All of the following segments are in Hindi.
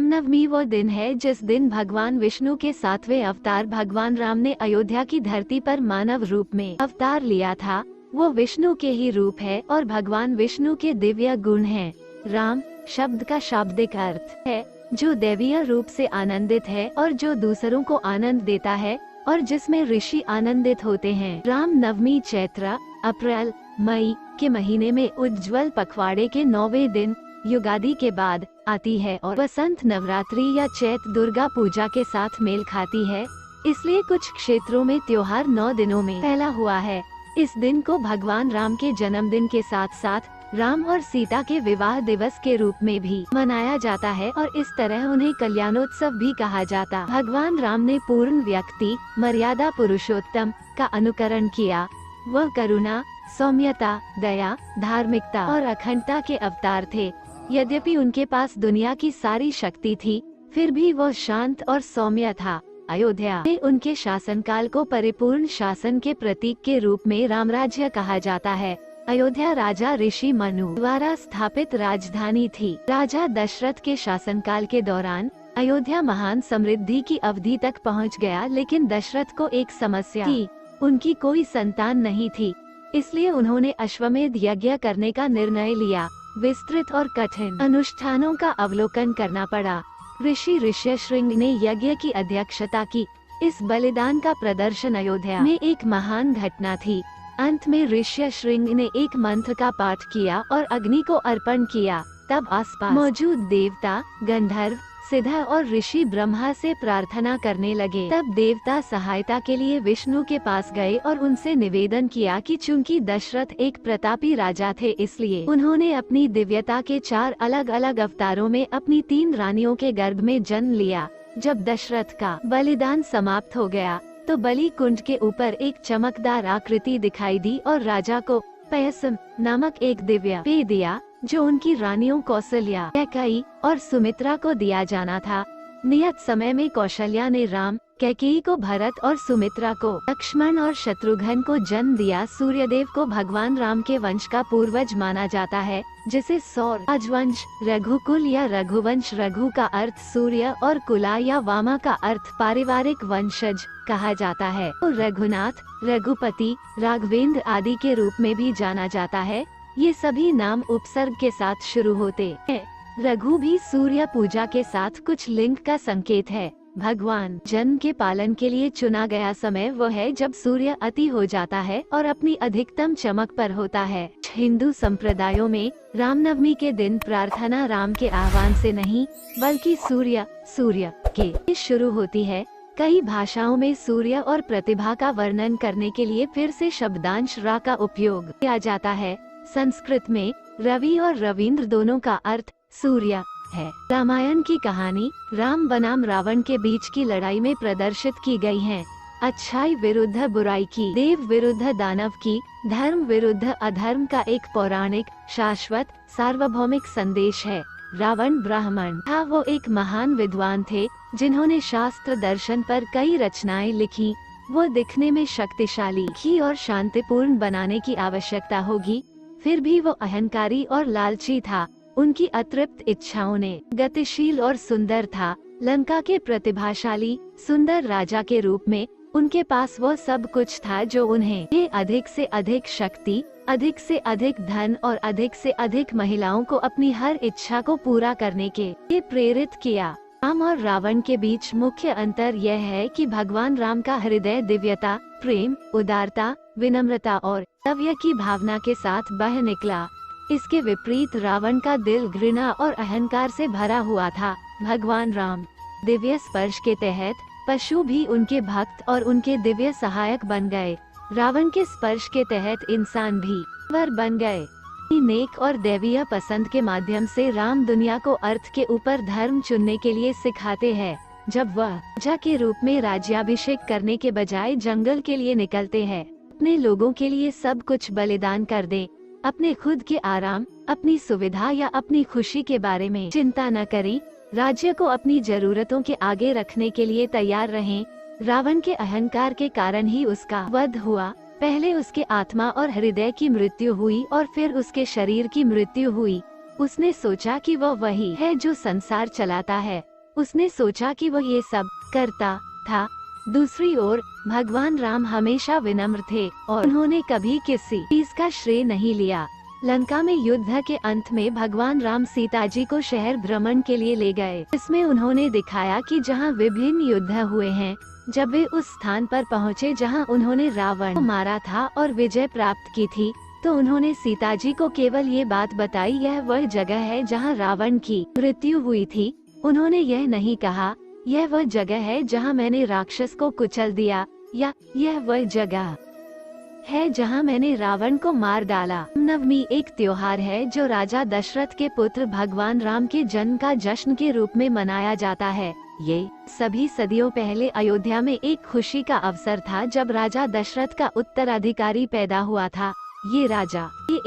रामनवमी वो दिन है जिस दिन भगवान विष्णु के 7वें अवतार भगवान राम ने अयोध्या की धरती पर मानव रूप में अवतार लिया था। वो विष्णु के ही रूप है और भगवान विष्णु के दिव्य गुण हैं। राम शब्द का शाब्दिक अर्थ है जो दैवीय रूप से आनंदित है और जो दूसरों को आनंद देता है और जिसमें ऋषि आनंदित होते हैं। राम नवमी चैत्र अप्रैल मई के महीने में उज्ज्वल पखवाड़े के 9वें दिन युगादि के बाद आती है और वसंत नवरात्रि या चैत दुर्गा पूजा के साथ मेल खाती है। इसलिए कुछ क्षेत्रों में त्योहार 9 दिनों में फैला हुआ है। इस दिन को भगवान राम के जन्मदिन के साथ साथ राम और सीता के विवाह दिवस के रूप में भी मनाया जाता है और इस तरह उन्हें कल्याणोत्सव भी कहा जाता। भगवान राम ने पूर्ण व्यक्ति मर्यादा पुरुषोत्तम का अनुकरण किया। वह करुणा, सौम्यता, दया, धार्मिकता और अखंडता के अवतार थे। यद्यपि उनके पास दुनिया की सारी शक्ति थी, फिर भी वह शांत और सौम्य था। अयोध्या में उनके शासनकाल को परिपूर्ण शासन के प्रतीक के रूप में रामराज्य कहा जाता है। अयोध्या राजा ऋषि मनु द्वारा स्थापित राजधानी थी। राजा दशरथ के शासनकाल के दौरान अयोध्या महान समृद्धि की अवधि तक पहुंच गया, लेकिन दशरथ को एक समस्या थी, उनकी कोई संतान नहीं थी। इसलिए उन्होंने अश्वमेध यज्ञ करने का निर्णय लिया। विस्तृत और कठिन अनुष्ठानों का अवलोकन करना पड़ा। ऋषि ऋष्यशृंग ने यज्ञ की अध्यक्षता की। इस बलिदान का प्रदर्शन अयोध्या में एक महान घटना थी। अंत में ऋष्यशृंग ने एक मंत्र का पाठ किया और अग्नि को अर्पण किया। तब आसपास मौजूद देवता, गंधर्व, सिद्ध और ऋषि ब्रह्मा से प्रार्थना करने लगे। तब देवता सहायता के लिए विष्णु के पास गए और उनसे निवेदन किया कि चूंकि दशरथ एक प्रतापी राजा थे, इसलिए उन्होंने अपनी दिव्यता के 4 अलग अलग अवतारों में अपनी 3 रानियों के गर्भ में जन्म लिया। जब दशरथ का बलिदान समाप्त हो गया तो बलि कुंड के ऊपर एक चमकदार आकृति दिखाई दी और राजा को पयसम नामक एक दिव्य पेय दिया, जो उनकी रानियों कौशल्या, कैकेयी और सुमित्रा को दिया जाना था। नियत समय में कौशल्या ने राम, कैकेयी को भरत और सुमित्रा को लक्ष्मण और शत्रुघ्न को जन्म दिया। सूर्यदेव को भगवान राम के वंश का पूर्वज माना जाता है, जिसे सौर राजवंश, रघुकुल या रघुवंश, रघु का अर्थ सूर्य और कुला या वामा का अर्थ पारिवारिक वंशज कहा जाता है। तो रघुनाथ, रघुपति, राघवेंद्र आदि के रूप में भी जाना जाता है। ये सभी नाम उपसर्ग के साथ शुरू होते हैं। रघु भी सूर्य पूजा के साथ कुछ लिंग का संकेत है। भगवान जन्म के पालन के लिए चुना गया समय वो है जब सूर्य अति हो जाता है और अपनी अधिकतम चमक पर होता है। हिंदू संप्रदायों में रामनवमी के दिन प्रार्थना राम के आह्वान से नहीं, बल्कि सूर्य के शुरू होती है। कई भाषाओं में सूर्य और प्रतिभा का वर्णन करने के लिए फिर से शब्दांश रा का उपयोग किया जाता है। संस्कृत में रवि और रवींद्र दोनों का अर्थ सूर्य है। रामायण की कहानी राम बनाम रावण के बीच की लड़ाई में प्रदर्शित की गई है। अच्छाई विरुद्ध बुराई की, देव विरुद्ध दानव की, धर्म विरुद्ध अधर्म का एक पौराणिक, शाश्वत, सार्वभौमिक संदेश है। रावण ब्राह्मण था। वो एक महान विद्वान थे जिन्होंने शास्त्र दर्शन पर कई रचनाएं लिखी। वो दिखने में शक्तिशाली थी और शांतिपूर्ण बनाने की आवश्यकता होगी, फिर भी वो अहंकारी और लालची था। उनकी अतृप्त इच्छाओं ने गतिशील और सुंदर था। लंका के प्रतिभाशाली सुंदर राजा के रूप में उनके पास वो सब कुछ था जो उन्हें अधिक से अधिक शक्ति, अधिक से अधिक धन और अधिक से अधिक महिलाओं को अपनी हर इच्छा को पूरा करने के लिए प्रेरित किया। राम और रावण के बीच मुख्य अंतर यह है कि भगवान राम का हृदय दिव्यता, प्रेम, उदारता, विनम्रता और कर्तव्य की भावना के साथ बह निकला। इसके विपरीत रावण का दिल घृणा और अहंकार से भरा हुआ था। भगवान राम दिव्य स्पर्श के तहत पशु भी उनके भक्त और उनके दिव्य सहायक बन गए। रावण के स्पर्श के तहत इंसान भी वर बन गए। नेक और दैवीय पसंद के माध्यम से राम दुनिया को अर्थ के ऊपर धर्म चुनने के लिए सिखाते हैं। जब वह राजा के रूप में राज्याभिषेक करने के बजाय जंगल के लिए निकलते हैं, अपने लोगों के लिए सब कुछ बलिदान कर दे। अपने खुद के आराम, अपनी सुविधा या अपनी खुशी के बारे में चिंता न करें। राज्य को अपनी जरूरतों के आगे रखने के लिए तैयार रहें। रावण के अहंकार के कारण ही उसका वध हुआ। पहले उसके आत्मा और हृदय की मृत्यु हुई और फिर उसके शरीर की मृत्यु हुई। उसने सोचा कि वह वही है जो संसार चलाता है, उसने सोचा कि वो ये सब करता था। दूसरी ओर भगवान राम हमेशा विनम्र थे और उन्होंने कभी किसी चीज का श्रेय नहीं लिया। लंका में युद्ध के अंत में भगवान राम सीता जी को शहर भ्रमण के लिए ले गए। इसमें उन्होंने दिखाया कि जहाँ विभिन्न युद्ध हुए हैं, जब वे उस स्थान पर पहुँचे जहाँ उन्होंने रावण को मारा था और विजय प्राप्त की थी, तो उन्होंने सीता जी को केवल ये बात बताई, यह वह जगह है जहाँ रावण की मृत्यु हुई थी। उन्होंने यह नहीं कहा यह वह जगह है जहाँ मैंने राक्षस को कुचल दिया, या यह वह जगह है जहाँ मैंने रावण को मार डाला। नवमी एक त्योहार है जो राजा दशरथ के पुत्र भगवान राम के जन्म का जश्न के रूप में मनाया जाता है। ये सभी सदियों पहले अयोध्या में एक खुशी का अवसर था जब राजा दशरथ का उत्तराधिकारी पैदा हुआ था। ये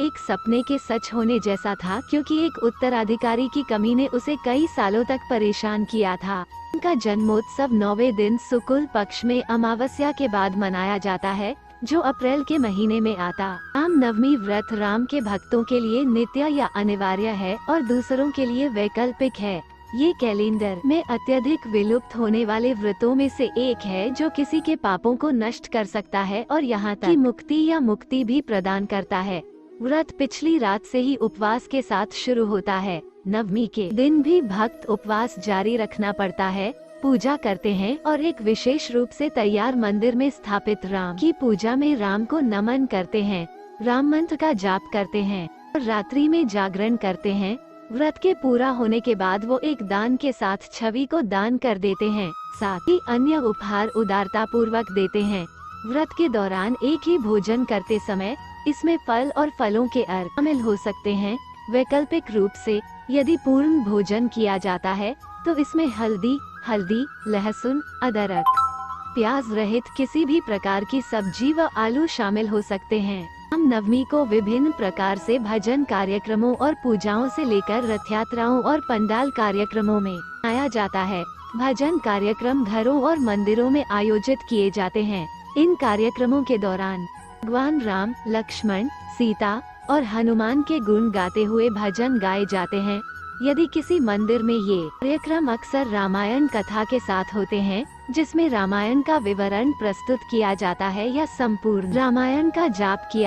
एक सपने के सच होने जैसा था, क्योंकि एक उत्तराधिकारी की कमी ने उसे कई सालों तक परेशान किया था। उनका जन्मोत्सव 9वें दिन शुक्ल पक्ष में अमावस्या के बाद मनाया जाता है, जो अप्रैल के महीने में आता। राम नवमी व्रत राम के भक्तों के लिए नित्य या अनिवार्य है और दूसरों के लिए वैकल्पिक है। ये कैलेंडर में अत्यधिक विलुप्त होने वाले व्रतों में से एक है जो किसी के पापों को नष्ट कर सकता है और यहाँ तक मुक्ति भी प्रदान करता है। व्रत पिछली रात से ही उपवास के साथ शुरू होता है। नवमी के दिन भी भक्त उपवास जारी रखना पड़ता है, पूजा करते हैं और एक विशेष रूप से तैयार मंदिर में स्थापित राम की पूजा में राम को नमन करते हैं, राम मंत्र का जाप करते हैं और रात्रि में जागरण करते हैं। व्रत के पूरा होने के बाद वो एक दान के साथ छवि को दान कर देते हैं, साथ ही अन्य उपहार उदारता पूर्वक देते हैं। व्रत के दौरान एक ही भोजन करते समय इसमें फल और फलों के अर्घ शामिल हो सकते हैं। वैकल्पिक रूप से यदि पूर्ण भोजन किया जाता है तो इसमें हल्दी, लहसुन, अदरक, प्याज रहित किसी भी प्रकार की सब्जी व आलू शामिल हो सकते हैं। राम नवमी को विभिन्न प्रकार से भजन कार्यक्रमों और पूजाओं से लेकर रथ यात्राओं और पंडाल कार्यक्रमों में मनाया जाता है। भजन कार्यक्रम घरों और मंदिरों में आयोजित किए जाते हैं। इन कार्यक्रमों के दौरान भगवान राम, लक्ष्मण, सीता और हनुमान के गुण गाते हुए भजन गाए जाते हैं। यदि किसी मंदिर में ये कार्यक्रम अक्सर रामायण कथा के साथ होते हैं, जिसमें रामायण का विवरण प्रस्तुत किया जाता है या संपूर्ण रामायण का जाप किया